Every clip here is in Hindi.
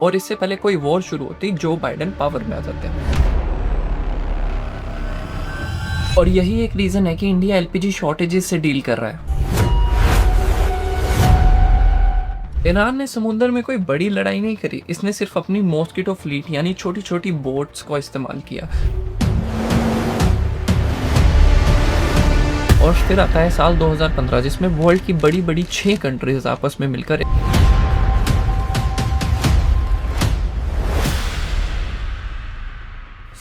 और इससे पहले कोई वॉर शुरू होती जो बाइडेन पावर में आ जाते हैं। और यही एक रीजन है कि इंडिया एलपीजी शॉर्टेजेस से डील कर रहा है। ईरान ने समुद्र में कोई बड़ी लड़ाई नहीं करी, इसने सिर्फ अपनी मॉस्किटो फ्लीट यानी छोटी छोटी बोट्स को इस्तेमाल किया। और फिर आता है साल 2015 जिसमें वर्ल्ड की बड़ी बड़ी 6 कंट्रीज आपस में मिलकर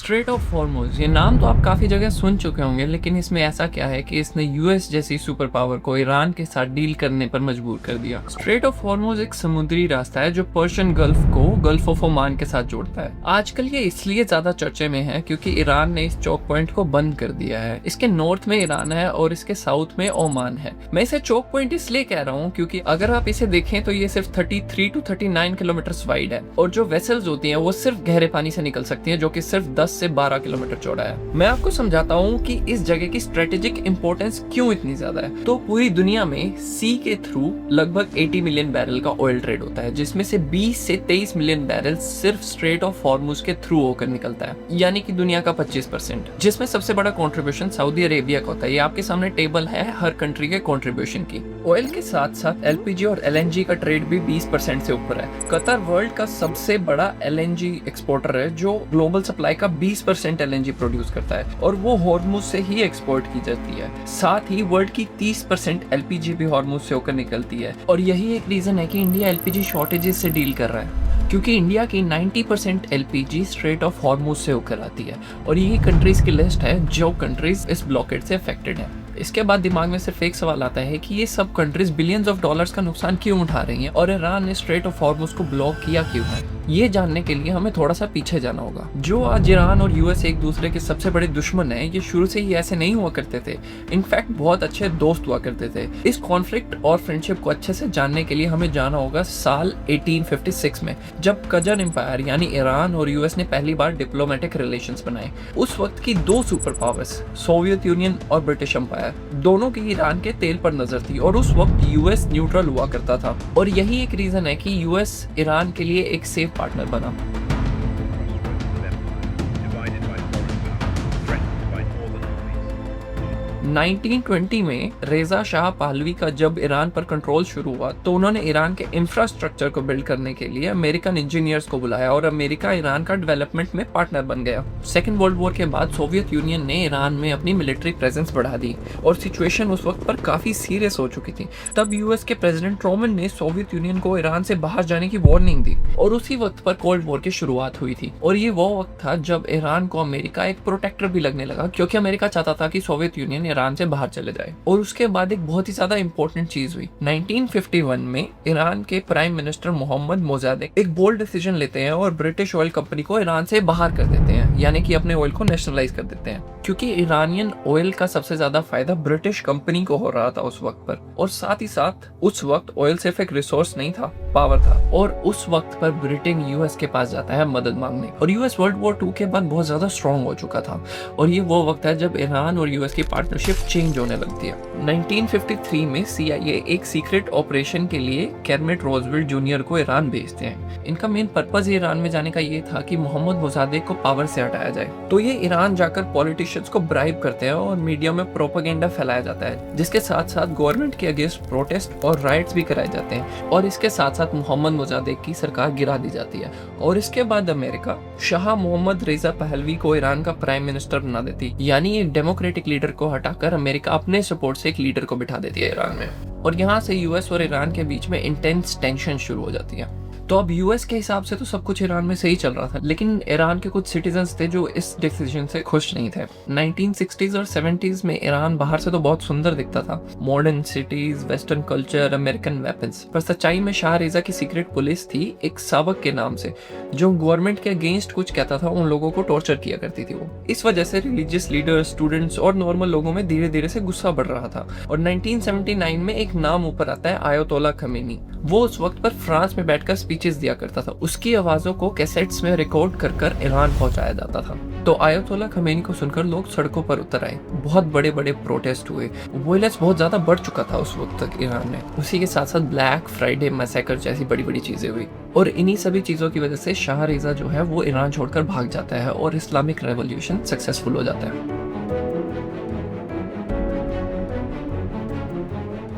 स्ट्रेट ऑफ हॉर्मुज, ये नाम तो आप काफी जगह सुन चुके होंगे, लेकिन इसमें ऐसा क्या है कि इसने यूएस जैसी सुपर पावर को ईरान के साथ डील करने पर मजबूर कर दिया। स्ट्रेट ऑफ हॉर्मुज एक समुद्री रास्ता है जो पर्शियन गल्फ को गल्फ ऑफ ओमान के साथ जोड़ता है। आजकल ये इसलिए ज्यादा चर्चे में है क्योंकि ईरान ने इस चौक पॉइंट को बंद कर दिया है। इसके नॉर्थ में ईरान है और इसके साउथ में ओमान है। मैं इसे चौक पॉइंट इसलिए कह रहा हूँ क्योंकि अगर आप इसे देखें तो ये सिर्फ 33 to 39 किलोमीटर वाइड है और जो वेसल्स होती हैं वो सिर्फ गहरे पानी से निकल सकती हैं, जो कि सिर्फ 10 से 12 किलोमीटर चौड़ा है। मैं आपको समझाता हूँ कि इस जगह की स्ट्रेटेजिक इंपॉर्टेंस क्यों इतनी ज्यादा है। तो पूरी दुनिया में सी के थ्रू लगभग 80 मिलियन बैरल का ऑयल ट्रेड होता है, जिसमें से 20 से 23 मिलियन बैरल सिर्फ स्ट्रेट ऑफ हॉर्मुज के थ्रू होकर निकलता है, यानी कि दुनिया का 25%, जिसमें सबसे बड़ा कंट्रीब्यूशन सऊदी अरेबिया का होता है। ये आपके सामने टेबल है हर कंट्री के कंट्रीब्यूशन की। ऑयल के साथ साथ एलपीजी और एलएनजी का ट्रेड भी 20% से ऊपर है। कतर वर्ल्ड का सबसे बड़ा एलएनजी एक्सपोर्टर है जो ग्लोबल सप्लाई का 20% एलएनजी प्रोड्यूस करता है और वो हॉर्मुज से ही एक्सपोर्ट की जाती है। साथ ही वर्ल्ड की 30% एलपीजी भी हॉर्मुज से होकर निकलती है। और यही एक रीजन है कि इंडिया एलपीजी शॉर्टेजेस से डील कर रहा है, क्योंकि इंडिया की 90% एलपीजी स्ट्रेट ऑफ हॉर्मुज से होकर आती है। और यही कंट्रीज की लिस्ट है जो कंट्रीज इस ब्लॉकेड से अफेक्टेड है। इसके बाद दिमाग में सिर्फ एक सवाल आता है कि ये सब कंट्रीज बिलियंस ऑफ डॉलर्स का नुकसान क्यों उठा रही हैं और ईरान ने स्ट्रेट ऑफ हॉर्मुज को ब्लॉक किया क्यों है। ये जानने के लिए हमें थोड़ा सा पीछे जाना होगा। जो आज ईरान और यूएस एक दूसरे के सबसे बड़े दुश्मन हैं, ये शुरू से ही ऐसे नहीं हुआ करते थे। इनफैक्ट बहुत अच्छे दोस्त हुआ करते थे। इस कॉन्फ्लिक्ट और फ्रेंडशिप को अच्छे से जानने के लिए हमें जाना होगा साल 1856 में, जब कजन एम्पायर यानी ईरान और यूएस ने पहली बार डिप्लोमेटिक रिलेशंस बनाए। उस वक्त की 2 सुपर पावर्स सोवियत यूनियन और ब्रिटिश एम्पायर, दोनों की ईरान के तेल पर नजर थी और उस वक्त यूएस न्यूट्रल हुआ करता था। और यही एक रीजन है कि यूएस ईरान के लिए एक सेफ पार्टनर बना। 1920 में रेजा शाह पाहलवी का जब ईरान पर कंट्रोल शुरू हुआ तो उन्होंने ईरान के इंफ्रास्ट्रक्चर को बिल्ड करने के लिए अमेरिकन इंजीनियर्स को बुलाया और अमेरिका ईरान का डेवलपमेंट में पार्टनर बन गया। सेकेंड वर्ल्ड वॉर के बाद सोवियत यूनियन ने ईरान में अपनी मिलिट्री प्रेजेंस बढ़ा दी और सिचुएशन उस वक्त पर काफी सीरियस हो चुकी थी। तब यूएस के प्रेसिडेंट ट्रूमन ने सोवियत यूनियन को ईरान से बाहर जाने की वार्निंग दी और उसी वक्त पर कोल्ड वॉर की शुरुआत हुई थी। और ये वो वक्त था जब ईरान को अमेरिका एक प्रोटेक्टर भी लगने लगा, क्योंकि अमेरिका चाहता था कि सोवियत यूनियन ईरान से बाहर चले जाए। और उसके बाद एक बहुत ही ज्यादा इंपॉर्टेंट चीज हुई। 1951 में ईरान के प्राइम मिनिस्टर मोहम्मद मोजादेक एक बोल्ड डिसीजन लेते हैं और ब्रिटिश ऑयल कंपनी को ईरान से बाहर कर देते हैं, यानी कि अपने ऑयल को नेशनलाइज कर देते हैं, क्योंकि ईरानियन ऑयल का सबसे ज्यादा फायदा ब्रिटिश कंपनी को हो रहा था उस वक्त पर। और साथ ही साथ उस वक्त ऑयल सिर्फ एक रिसोर्स नहीं था, पावर था। और उस वक्त पर ब्रिटेन यूएस के पास जाता है मदद मांगने। और यूएस वर्ल्ड वॉर 2 के बाद बहुत ज्यादा स्ट्रॉन्ग हो चुका था और ये वो वक्त है जब ईरान और यूएस की पार्टनरशिप चेंज होने लगती है। 1953 में CIA एक सीक्रेट ऑपरेशन के लिए केरमिट रोजवेल्ट जूनियर को ईरान भेजते हैं। इनका मेन पर्पज ईरान में जाने का ये था कि मोहम्मद मोजादेक को पावर से हटाया जाए। तो ये ईरान जाकर पॉलिटिशियंस को ब्राइब करते हैं और मीडिया में प्रोपेगेंडा फैलाया जाता है, जिसके साथ साथ गवर्नमेंट के अगेंस्ट प्रोटेस्ट और राइट्स भी कराए जाते हैं। और इसके साथ साथ मोहम्मद मोजादेक की सरकार गिरा दी जाती है। और इसके बाद अमेरिका शाह मोहम्मद रेजा पहलवी को ईरान का प्राइम मिनिस्टर बना देती, यानी एक डेमोक्रेटिक लीडर को हटाकर अमेरिका अपने सपोर्ट से एक लीडर को बिठा देती है ईरान में। और यहाँ से यूएस और ईरान के बीच में इंटेंस टेंशन शुरू हो जाती है। तो अब यूएस के हिसाब से तो सब कुछ ईरान में सही चल रहा था, लेकिन ईरान के कुछ सिटीजन्स थे जो इस डिसीजन से खुश नहीं थे। 1960s और 70s में ईरान बाहर से तो बहुत सुंदर दिखता था, modern cities, western culture, American weapons. पर सच्चाई में शाह रेजा की सीक्रेट पुलिस थी एक सावक के नाम से, जो गवर्नमेंट के अगेंस्ट कुछ कहता था उन लोगों को टॉर्चर किया करती थी वो। इस वजह से रिलीजियस लीडर्स, स्टूडेंट्स और नॉर्मल लोगों में धीरे धीरे से गुस्सा बढ़ रहा था। और 1979 में एक नाम ऊपर आता है, आयतोल्ला खमेनी। वो उस वक्त पर फ्रांस में बैठकर स्पीच स्पीचेस दिया करता था, उसकी आवाज़ों को कैसेट्स में रिकॉर्ड कर कर ईरान पहुंचाया जाता था। तो आयतोल्ला खमेनी को सुनकर लोग सड़कों पर उतर आए, बहुत बड़े बड़े प्रोटेस्ट हुए, वायलेंस बहुत ज़्यादा बढ़ चुका था उस वक्त तक ईरान में। उसी के साथ साथ ब्लैक फ्राइडे मैसेकर जैसी बड़ी बड़ी चीज़ें हुई, और इन्हीं सभी चीज़ों की वजह से शाह रेज़ा जो है वो ईरान छोड़कर भाग जाता है और इस्लामिक रेवोल्यूशन सक्सेसफुल हो जाता है।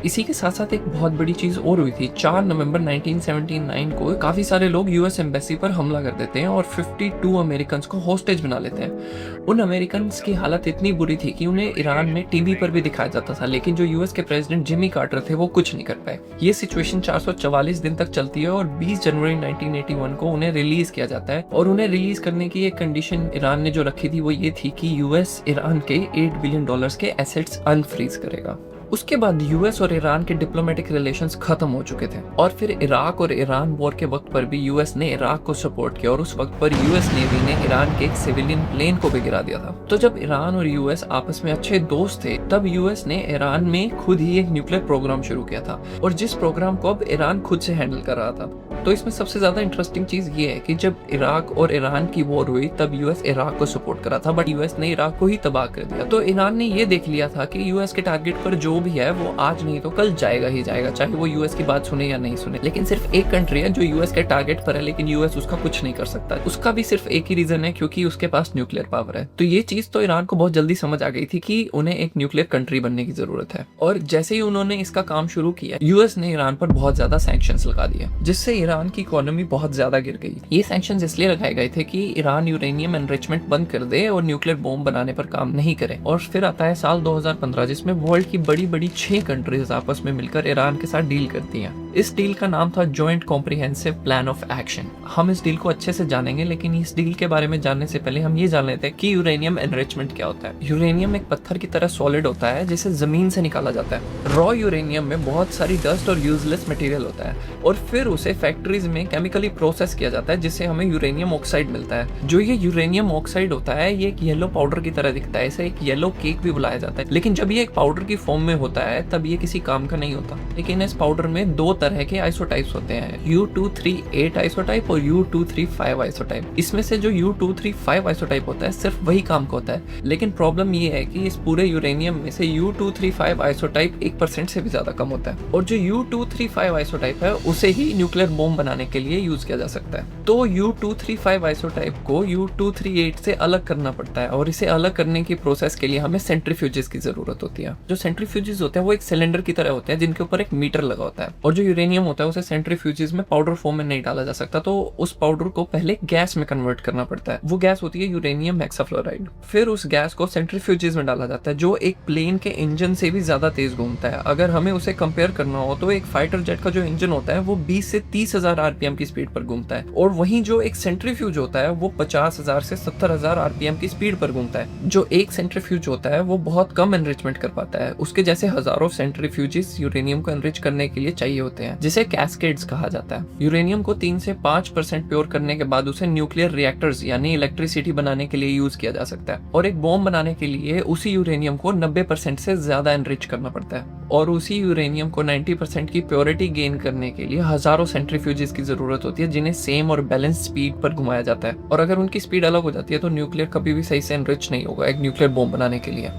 इसी के साथ साथ एक बहुत बड़ी चीज़ और हुई थी। 4 नवंबर 1979 को काफ़ी सारे लोग यूएस एम्बेसी पर हमला कर देते हैं और 52 अमेरिकन को होस्टेज बना लेते हैं। उन अमेरिकन की हालत इतनी बुरी थी कि उन्हें ईरान में टीवी पर भी दिखाया जाता था, लेकिन जो यूएस के प्रेसिडेंट जिमी कार्टर थे वो कुछ नहीं कर पाए। ये सिचुएशन 444 दिन तक चलती है और 20 जनवरी 1981 को उन्हें रिलीज किया जाता है। और उन्हें रिलीज करने की एक कंडीशन ईरान ने जो रखी थी वो ये थी कि यूएस ईरान के $8 बिलियन के एसेट्स अनफ्रीज करेगा। उसके बाद यूएस और ईरान के डिप्लोमेटिक रिलेशंस खत्म हो चुके थे, और फिर इराक और ईरान वॉर के वक्त पर भी यूएस ने इराक को सपोर्ट किया, और उस वक्त पर यूएस नेवी ने ईरान के एक सिविलियन प्लेन को भी गिरा दिया था। तो जब ईरान और यूएस आपस में अच्छे दोस्त थे, तब यूएस ने ईरान में खुद ही एक न्यूक्लियर प्रोग्राम शुरू किया था, और जिस प्रोग्राम को अब ईरान खुद से हैंडल कर रहा था। तो इसमें सबसे ज्यादा इंटरेस्टिंग चीज ये है कि जब इराक और ईरान की वॉर हुई तब यूएस इराक को सपोर्ट करा था, बट यूएस ने इराक को ही तबाह कर दिया। तो ईरान ने ये देख लिया था कि यूएस के टारगेट पर जो भी है वो आज नहीं तो कल जाएगा ही जाएगा, चाहे वो यूएस की बात सुने या नहीं सुने। लेकिन सिर्फ एक कंट्री है जो यूएस के टारगेट पर है, लेकिन यूएस उसका कुछ नहीं कर सकता। उसका भी सिर्फ एक ही रीजन है, क्योंकि उसके पास न्यूक्लियर पावर है। तो ये चीज तो ईरान को बहुत जल्दी समझ आ गई थी कि उन्हें एक न्यूक्लियर कंट्री बनने की जरूरत है। और जैसे ही उन्होंने इसका काम शुरू किया, यूएस ने ईरान पर बहुत ज्यादा सैंक्शंस लगा दिए, जिससे ईरान की इकोनॉमी बहुत ज्यादा गिर गई। ये सैंक्शंस इसलिए लगाए गए थे कि ईरान यूरेनियम एनरिचमेंट बंद कर दे और न्यूक्लियर बॉम्ब बनाने पर काम नहीं करे। और फिर आता है साल 2015, जिसमें वर्ल्ड की बड़ी बड़ी 6 कंट्रीज आपस में मिलकर ईरान के साथ डील करती हैं। इस डील का नाम था joint comprehensive plan of action. हम इस डील को अच्छे से जानेंगे, लेकिन इस डील के बारे में जानने से पहले हम ये जान लेते हैं कि यूरेनियम एनरिचमेंट क्या होता है। यूरेनियम एक पत्थर की तरह सॉलिड होता है जिसे जमीन से निकाला जाता है। रॉ यूरेनियम में बहुत सारी डस्ट और यूजलेस मटेरियल होता है, और फिर उसे फैक्ट्रीज में केमिकली प्रोसेस किया जाता है, जिससे हमें यूरेनियम ऑक्साइड मिलता है। जो ये यूरेनियम ऑक्साइड होता है ये एक येलो पाउडर की तरह दिखता है, इसे एक येलो केक भी बुलाया जाता है। लेकिन जब ये एक पाउडर की फॉर्म में होता है तब ये किसी काम का नहीं होता। लेकिन इस पाउडर में 2 तरह के आइसोटाइप्स होते हैं, U238 आइसोटाइप और U235 आइसोटाइप। इसमें से जो U235 आइसोटाइप होता है सिर्फ वही काम का होता है। लेकिन प्रॉब्लम ये है कि इस पूरे यूरेनियम में से U235 आइसोटाइप 1% से भी ज्यादा कम होता है, और जो U235 आइसोटाइप है उसे ही न्यूक्लियर बॉम्ब बनाने के लिए यूज किया जा सकता है। तो U235 आइसोटाइप को U238 से अलग करना पड़ता है, और इसे अलग करने की प्रोसेस के लिए हमें सेंट्रीफ्यूजेस की जरूरत होती है। जो सेंट्रीफ्यूजेस होते हैं वो एक सिलेंडर की तरह होते हैं जिनके ऊपर एक मीटर लगा होता है, और जो यूरेनियम होता है उसे सेंट्रीफ्यूजेस में पाउडर फॉर्म में नहीं डाला जा सकता, तो उस पाउडर को पहले गैस में कन्वर्ट करना पड़ता है। वो गैस होती है यूरेनियम हेक्साफ्लोराइड। फिर उस गैस को सेंट्रीफ्यूजेस में डाला जाता है, जो एक प्लेन के इंजन से भी ज्यादा तेज घूमता है। अगर हमें उसे कंपेयर करना हो तो एक फाइटर जेट का जो इंजन होता है वो 20 से 30,000 आरपीएम की स्पीड पर घूमता है, और वहीं जो एक सेंट्रीफ्यूज होता है वो 50,000 से 70,000 आरपीएम की स्पीड पर घूमता है। जो एक सेंट्रीफ्यूज होता है वो बहुत कम एनरिचमेंट कर पाता है, उसके जैसे हजारों सेंट्रीफ्यूजेस यूरेनियम को एनरिच करने के लिए चाहिए होते हैं, जिसे कैस्केड्स कहा जाता है। यूरेनियम को 3 से 5% प्योर करने के बाद उसे न्यूक्लियर रिएक्टर्स यानी इलेक्ट्रिसिटी बनाने के लिए यूज किया जा सकता है, और एक बॉम्ब बनाने के लिए उसी यूरेनियम को 90% से ज्यादा एनरिच करना पड़ता है, और उसी यूरेनियम को 90% की प्योरिटी गेन करने के लिए हजारों सेंट्रीफ्यूजेस की जरूरत होती है, जिन्हें सेम और बैलेंस स्पीड पर घुमाया जाता है। और अगर उनकी स्पीड अलग हो जाती है तो न्यूक्लियर कभी भी सही से एनरिच नहीं होगा एक न्यूक्लियर बॉम्ब बनाने के लिए।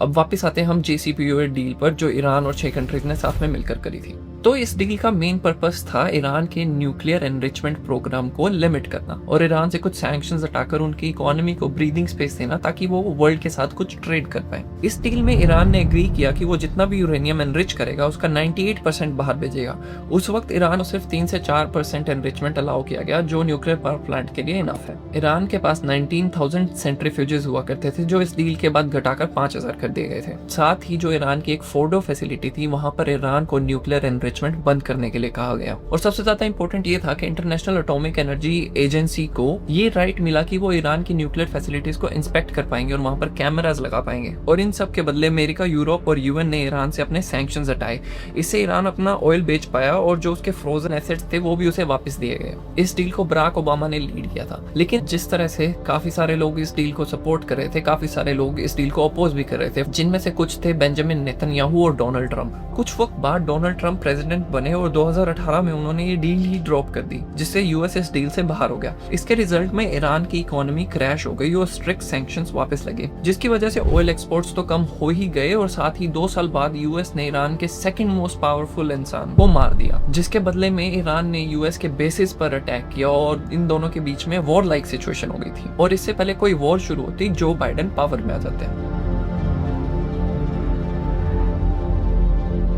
अब वापस आते हैं हम JCPOA डील पर, जो ईरान और 6 कंट्रीज ने साथ में मिलकर करी थी। तो इस डील का मेन पर्पस था ईरान के न्यूक्लियर एनरिचमेंट प्रोग्राम को लिमिट करना, और ईरान से कुछ सैंक्शंस हटाकर उनकी इकोनॉमी को ब्रीदिंग स्पेस देना, ताकि वो वर्ल्ड के साथ कुछ ट्रेड कर पाए। इस डील में ईरान ने एग्री किया कि वो जितना भी यूरेनियम एनरिच करेगा उसका 98% बाहर भेजेगा। उस वक्त ईरान को सिर्फ 3 से 4% एनरिचमेंट अलाउ किया गया, जो न्यूक्लियर पावर प्लांट के लिए इनफ है। ईरान के पास 19,000 सेंट्रीफ्यूजेस हुआ करते थे, जो इस डील के बाद घटाकर 5,000 कर दिए गए थे। साथ ही जो ईरान की एक फोर्डो फैसिलिटी थी, वहां पर ईरान को न्यूक्लियर एनरिचमेंट बंद करने के लिए कहा गया। और सबसे ज्यादा इंपॉर्टेंट ये था कि इंटरनेशनल एटॉमिक एनर्जी एजेंसी को ये राइट मिला कि वो ईरान की न्यूक्लियर फैसिलिटीज को इंस्पेक्ट कर पाएंगे और वहां पर कैमरास लगा पाएंगे। और इन सब के बदले अमेरिका, यूरोप और यूएन ने ईरान से अपने सैंक्शंस हटाए। इससे ईरान अपना ऑयल बेच पाया, और जो उसके फ्रोजन एसेट्स थे वो भी उसे वापस दिए गए। इस डील को बराक ओबामा ने लीड किया था। लेकिन जिस तरह से काफी सारे लोग इस डील को सपोर्ट कर रहे थे, काफी सारे लोग इस डील को अपोज भी कर रहे थे, जिनमें से कुछ थे बेंजामिन नेतन्याहू और डोनाल्ड ट्रंप। कुछ वक्त बाद डोनाल्ड ट्रंप प्रेसिडेंट प्रेसिडेंट बने और 2018 में उन्होंने ये डील ही ड्रॉप कर दी, जिससे यूएस इस डील से बाहर हो गया। इसके रिजल्ट में ईरान की इकोनॉमी क्रैश हो गई और स्ट्रिक्ट सैंक्शंस वापस लगे, जिसकी वजह से ऑयल एक्सपोर्ट्स तो कम हो ही गए और साथ ही 2 साल बाद यूएस ने ईरान के सेकंड मोस्ट पावरफुल इंसान को मार दिया, जिसके बदले में ईरान ने यूएस के बेसिस पर अटैक किया और इन दोनों के बीच में वॉर लाइक सिचुएशन हो गई थी। और इससे पहले कोई वॉर शुरू होती, जो बाइडेन पावर में आ जाते हैं।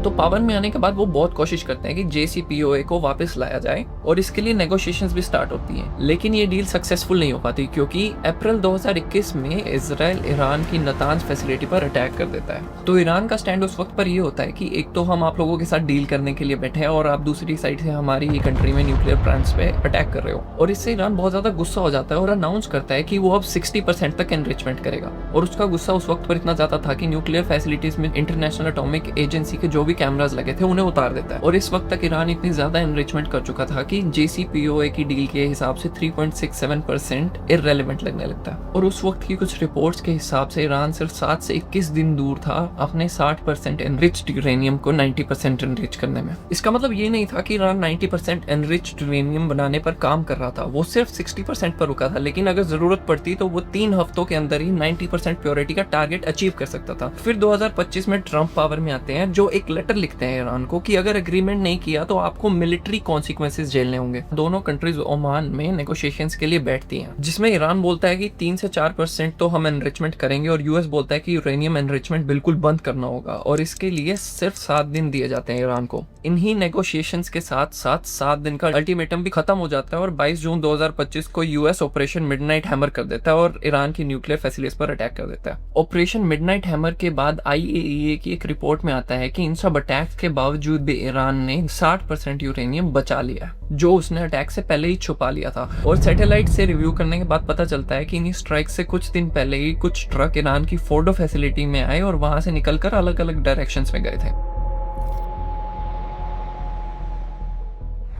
तो पावर में आने के बाद वो बहुत कोशिश करते हैं कि JCPOA को वापस लाया जाए और इसके लिए नेगोशिएशंस भी स्टार्ट होती हैं, लेकिन ये डील सक्सेसफुल नहीं हो पाती क्योंकि अप्रैल 2021 में इजराइल ईरान की नतांज फैसिलिटी पर अटैक कर देता है। तो ईरान का स्टैंड उस वक्त पर ये होता है कि एक तो हम आप लोगों के साथ डील करने के लिए बैठे हैं और आप दूसरी साइड से हमारी ही कंट्री में न्यूक्लियर प्लांट्स पे अटैक कर रहे हो। और इससे ईरान बहुत ज्यादा गुस्सा हो जाता है और अनाउंस करता है कि वो अब 60% तक एनरिचमेंट करेगा। और उसका गुस्सा उस वक्त पर इतना ज्यादा था कि न्यूक्लियर फैसिलिटीज में इंटरनेशनल एटॉमिक एजेंसी के जो भी कैमरास लगे थे उन्हें उतार देता है। और इस वक्त तक ईरान इतनी ज्यादा एनरिचमेंट कर चुका था कि JCPOA की डील के हिसाब से 3.67% इररेलेवेंट लगने लगता है। और उस वक्त की कुछ रिपोर्ट्स के हिसाब से ईरान सिर्फ 7 से 21 दिन दूर था अपने 60% एनरिच्ड यूरेनियम को 90% एनरिच करने में। इसका मतलब ये नहीं था कि ईरान 90% एनरिच्ड यूरेनियम बनाने पर काम कर रहा था, वो सिर्फ 60% पर रुका था, लेकिन अगर जरूरत पड़ती तो वो 3 हफ्तों के अंदर ही 90% प्योरिटी का टारगेट अचीव कर सकता था। फिर 2025 में ट्रंप पावर में आते हैं, जो एक लेटर लिखते हैं ईरान को कि अगर एग्रीमेंट नहीं किया तो आपको मिलिट्री कॉन्सिक्वेंसेस झेलने होंगे। दोनों कंट्रीज ओमान में नेगोशिएशंस के लिए बैठती हैं, जिसमें ईरान बोलता है कि 3 से 4% तो हम एनरिचमेंट करेंगे और यूएस बोलता है कि यूरेनियम एनरिचमेंट बिल्कुल बंद करना होगा और इसके लिए सिर्फ 7 दिन दिए जाते हैं ईरान को। इन्हीं नेगोशिएशंस के साथ साथ 7 दिन का अल्टीमेटम भी खत्म हो जाता है और 22 जून 2025 को यूएस ऑपरेशन मिडनाइट हैमर कर देता है और ईरान की न्यूक्लियर फैसिलिटीज पर अटैक कर देता है। ऑपरेशन मिडनाइट हैमर के बाद IAEA की एक रिपोर्ट में आता है कि इन सब अटैक्स के बावजूद भी ईरान ने 60% यूरेनियम बचा लिया, जो उसने अटैक से पहले ही छुपा लिया था। और सैटेलाइट से रिव्यू करने के बाद पता चलता है कि इन स्ट्राइक से कुछ दिन पहले ही कुछ ट्रक ईरान की फोर्डो फैसिलिटी में आए और वहां से निकलकर अलग अलग डायरेक्शंस में गए थे।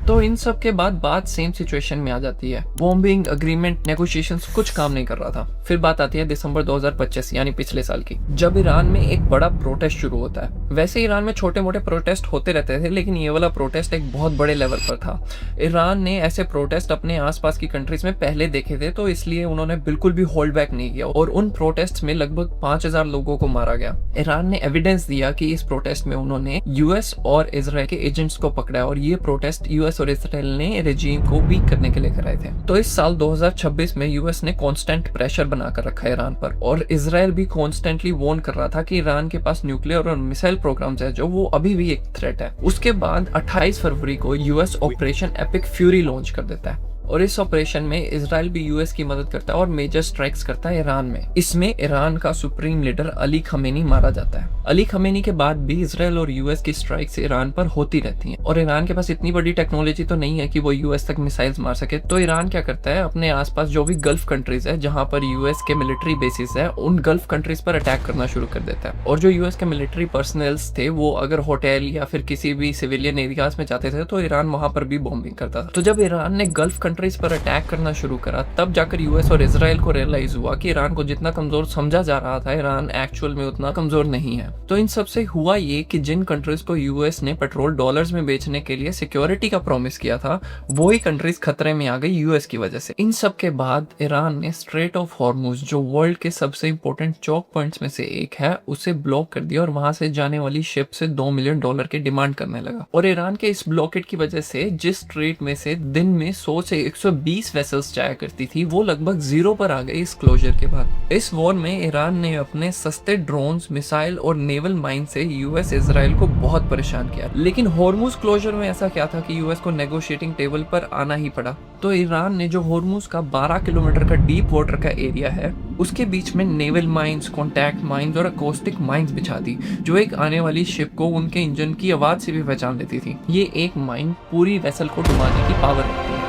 तो इन सब के बाद बात सेम सिचुएशन में आ जाती है। बॉम्बिंग, अग्रीमेंट, नेगोशिएशंस कुछ काम नहीं कर रहा था। फिर बात आती है दिसंबर 2025 यानी पिछले साल की, जब ईरान में एक बड़ा प्रोटेस्ट शुरू होता है। वैसे ईरान में छोटे मोटे प्रोटेस्ट होते रहते थे, लेकिन ये वाला प्रोटेस्ट एक बहुत बड़े लेवल पर था। ईरान ने ऐसे प्रोटेस्ट अपने आसपास की कंट्रीज में पहले देखे थे, तो इसलिए उन्होंने बिल्कुल भी होल्ड बैक नहीं किया और उन प्रोटेस्ट में लगभग 5000 लोगों को मारा गया। ईरान ने एविडेंस दिया कि इस प्रोटेस्ट में उन्होंने यूएस और इजराइल के एजेंट्स को पकड़ा और ये प्रोटेस्ट यूएस और इजराइल ने रेजिम को वीक करने के लिए कराए थे। तो इस साल 2026 में यूएस ने कांस्टेंट प्रेशर बनाकर रखा है ईरान पर और इजराइल भी कांस्टेंटली वार्न कर रहा था कि ईरान के पास न्यूक्लियर और मिसाइल प्रोग्राम्स है जो वो अभी भी एक थ्रेट है। उसके बाद 28 फरवरी को US operation epic fury launch कर देता है और इस ऑपरेशन में इजराइल भी यूएस की मदद करता है और मेजर स्ट्राइक्स करता है ईरान में। इसमें ईरान का सुप्रीम लीडर अली खमेनी मारा जाता है। अली खमेनी के बाद भी इजराइल और यूएस की स्ट्राइक्स ईरान पर होती रहती हैं और ईरान के पास इतनी बड़ी टेक्नोलॉजी तो नहीं है कि वो यूएस तक मिसाइल्स मार सके। तो ईरान क्या करता है, अपने आसपास जो भी गल्फ कंट्रीज है जहां पर यूएस के मिलिट्री बेसिस है, उन गल्फ कंट्रीज पर अटैक करना शुरू कर देता है। और जो यूएस के मिलिट्री पर्सनल्स थे वो अगर होटल या फिर किसी भी सिविलियन एरियाज में जाते थे तो ईरान वहां पर भी बॉम्बिंग करता था। तो जब ईरान ने गल्फ कंट्रीज पर अटैक करना शुरू करा, तब जाकर यूएस और इजराइल को रियलाइज हुआ कि ईरान को जितना कमजोर समझा जा रहा था, ईरान एक्चुअल में उतना कमजोर नहीं है। तो इन सब से हुआ ये कि जिन कंट्रीज को यूएस ने पेट्रोल डॉलर्स में बेचने के लिए सिक्योरिटी का प्रॉमिस किया था, वही कंट्रीज खतरे में आ गई यूएस की वजह से। इन सब के बाद ईरान ने स्ट्रेट ऑफ हॉर्मुज, जो वर्ल्ड के सबसे इंपॉर्टेंट चौक पॉइंट्स में से एक है, उसे ब्लॉक कर दिया और वहां से जाने वाली शिप से $2 मिलियन की डिमांड करने लगा। और ईरान के इस ब्लॉकेट की वजह से जिस स्ट्रेट में से दिन में 100 से 120 वेसल्स जाया करती थी, वो लगभग 0 पर आ गई इस क्लोजर के बाद। इस वॉर में ईरान ने अपने सस्ते ड्रोन्स, मिसाइल और नेवल माइन से यूएस इजराइल को बहुत परेशान किया। लेकिन हॉर्मुज क्लोजर में ऐसा क्या था कि यूएस को नेगोशिएटिंग टेबल पर आना ही पड़ा। तो ईरान ने जो हॉर्मुज का 12 किलोमीटर का डीप वाटर का एरिया है, उसके बीच में नेवल माइंस, कॉन्टैक्ट माइंस और अकोस्टिक माइंस बिछा दी, जो एक आने वाली शिप को उनके इंजन की आवाज से भी पहचान लेती थी। ये एक माइन पूरी वेसल को डुबाने की पावर रखती है।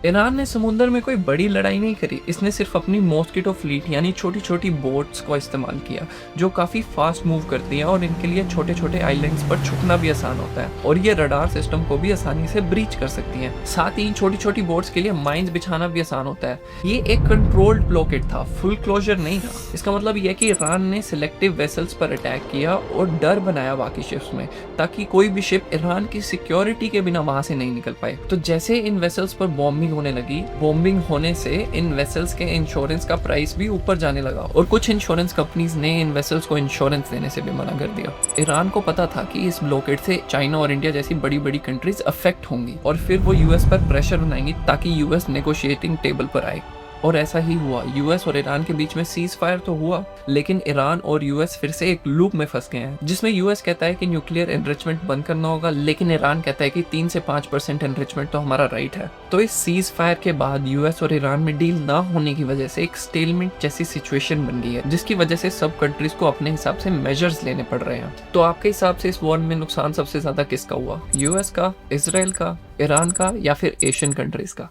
ईरान ने समुद्र में कोई बड़ी लड़ाई नहीं करी, इसने सिर्फ अपनी मॉस्किटो फ्लीट यानी छोटी छोटी बोट्स का इस्तेमाल किया जो काफी फास्ट मूव करती हैं और इनके लिए छोटे छोटे आइलैंड्स पर छुपना भी आसान होता है और ये रडार सिस्टम को भी आसानी से ब्रीच कर सकती हैं। साथ ही छोटी छोटी बोट्स के लिए माइंस बिछाना भी आसान होता है। ये एक कंट्रोल्ड ब्लॉकेड था, फुल क्लोजर नहीं था। इसका मतलब यह कि ईरान ने सिलेक्टिव वेसल्स पर अटैक किया और डर बनाया बाकी शिप्स में, ताकि कोई भी शिप ईरान की सिक्योरिटी के बिना वहां से नहीं निकल पाए। तो जैसे इन वेसल्स पर बॉम्बिंग होने लगी, बॉम्बिंग होने से इन वेसल्स के इंश्योरेंस का प्राइस भी ऊपर जाने लगा और कुछ इंश्योरेंस कंपनीज ने इन वेसल्स को इंश्योरेंस देने से भी मना कर दिया। ईरान को पता था कि इस ब्लॉकेड से चाइना और इंडिया जैसी बड़ी बड़ी कंट्रीज अफेक्ट होंगी और फिर वो यूएस पर प्रेशर बनाएंगी ताकि यूएस नेगोशिएटिंग टेबल पर आए। और ऐसा ही हुआ। यूएस और ईरान के बीच में सीज फायर तो हुआ, लेकिन ईरान और यूएस फिर से एक लूप में फंस गए हैं जिसमें यूएस कहता है कि न्यूक्लियर एनरिचमेंट बंद करना होगा, लेकिन ईरान कहता है कि 3 से 5% एनरिचमेंट तो हमारा राइट है। तो इस सीज फायर के बाद यूएस और ईरान में डील ना होने की वजह से एक स्टेलमेंट जैसी सिचुएशन बन गई है, जिसकी वजह से सब कंट्रीज को अपने हिसाब से मेजर्स लेने पड़ रहे हैं। तो आपके हिसाब से इस वॉर में नुकसान सबसे ज्यादा किसका हुआ? यूएस का, इसराइल का, ईरान का या फिर एशियन कंट्रीज का?